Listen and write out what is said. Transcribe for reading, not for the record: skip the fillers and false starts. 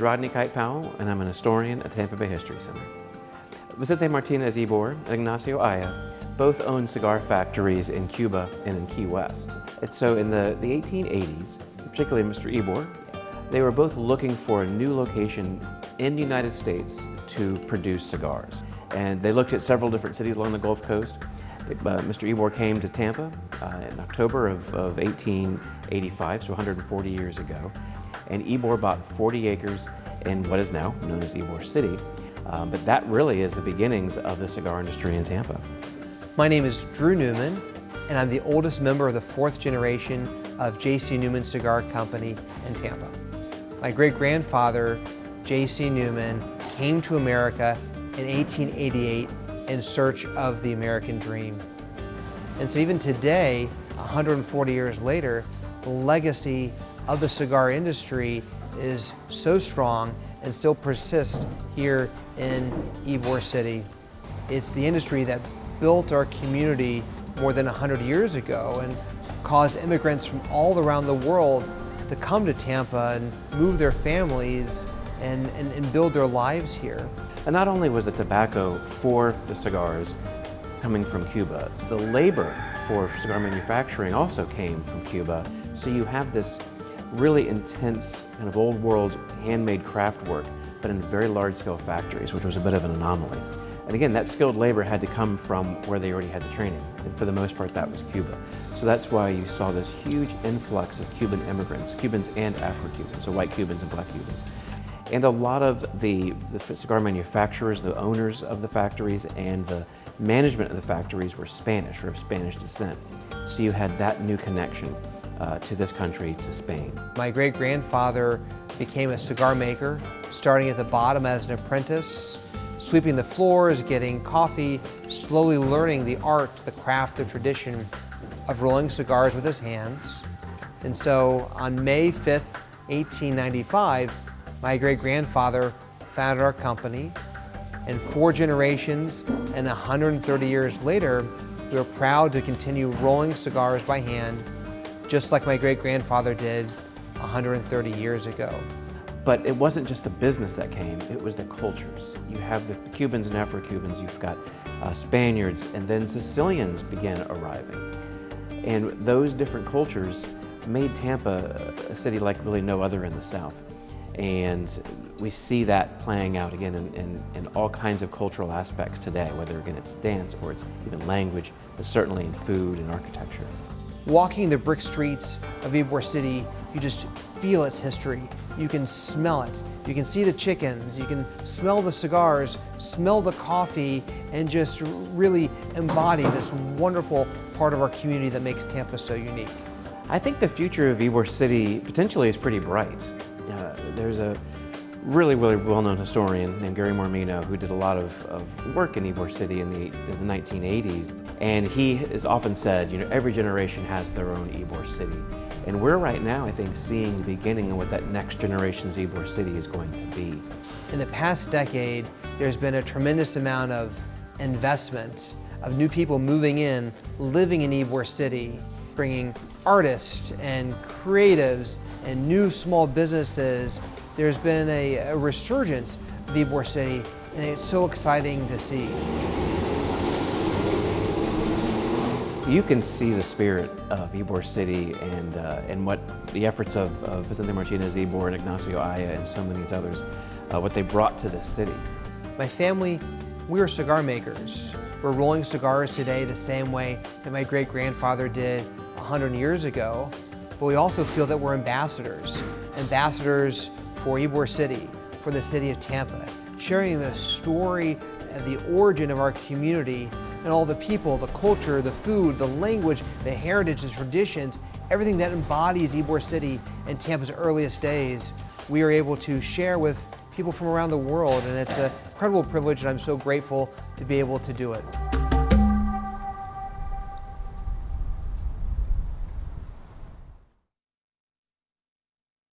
Rodney Kite Powell, and I'm an historian at Tampa Bay History Center. Vicente Martinez Ybor and Ignacio Aya both owned cigar factories in Cuba and in Key West. And so in the 1880s, particularly Mr. Ybor, they were both looking for a new location in the United States to produce cigars. And they looked at several different cities along the Gulf Coast. Mr. Ybor came to Tampa in October of 1885, so 140 years ago. And Ybor bought 40 acres in what is now known as Ybor City. But that really is the beginnings of the cigar industry in Tampa. My name is Drew Newman, and I'm the oldest member of the fourth generation of J.C. Newman Cigar Company in Tampa. My great-grandfather, J.C. Newman, came to America in 1888 in search of the American dream. And so even today, 140 years later, the legacy of the cigar industry is so strong and still persists here in Ybor City. It's the industry that built our community more than 100 years ago and caused immigrants from all around the world to come to Tampa and move their families and build their lives here. And not only was the tobacco for the cigars coming from Cuba, the labor for cigar manufacturing also came from Cuba. So you have this really intense kind of old world handmade craft work, but in very large scale factories, which was a bit of an anomaly. And again, that skilled labor had to come from where they already had the training. And for the most part, that was Cuba. So that's why you saw this huge influx of Cuban immigrants, Cubans and Afro-Cubans, so white Cubans and black Cubans. And a lot of the cigar manufacturers, the owners of the factories, and the management of the factories were Spanish or of Spanish descent. So you had that new connection to this country, to Spain. My great-grandfather became a cigar maker, starting at the bottom as an apprentice, sweeping the floors, getting coffee, slowly learning the art, the craft, the tradition of rolling cigars with his hands. And so on May 5th, 1895, my great-grandfather founded our company, and 4 generations and 130 years later, we are proud to continue rolling cigars by hand, just like my great-grandfather did 130 years ago. But it wasn't just the business that came, it was the cultures. You have the Cubans and Afro-Cubans, you've got Spaniards, and then Sicilians began arriving. And those different cultures made Tampa a city like really no other in the South. And we see that playing out again in all kinds of cultural aspects today, whether again it's dance or it's even language, but certainly in food and architecture. Walking the brick streets of Ybor City, you just feel its history. You can smell it. You can see the chickens, you can smell the cigars, smell the coffee, and just really embody this wonderful part of our community that makes Tampa so unique. I think the future of Ybor City potentially is pretty bright. There's a really well-known historian named Gary Mormino who did a lot of work in Ybor City in the 1980s. And he has often said, you know, every generation has their own Ybor City. And we're right now, I think, seeing the beginning of what that next generation's Ybor City is going to be. In the past decade, there's been a tremendous amount of investment, of new people moving in, living in Ybor City, bringing artists and creatives and new small businesses. There's been a resurgence of Ybor City, and it's so exciting to see. You can see the spirit of Ybor City and what the efforts of Vicente Martinez Ybor and Ignacio Aya and so many others, what they brought to this city. My family, we are cigar makers. We're rolling cigars today the same way that my great-grandfather did 100 years ago, but we also feel that we're ambassadors for Ybor City, for the city of Tampa, sharing the story and the origin of our community and all the people, the culture, the food, the language, the heritage, the traditions, everything that embodies Ybor City in Tampa's earliest days, we are able to share with people from around the world, and it's an incredible privilege, and I'm so grateful to be able to do it.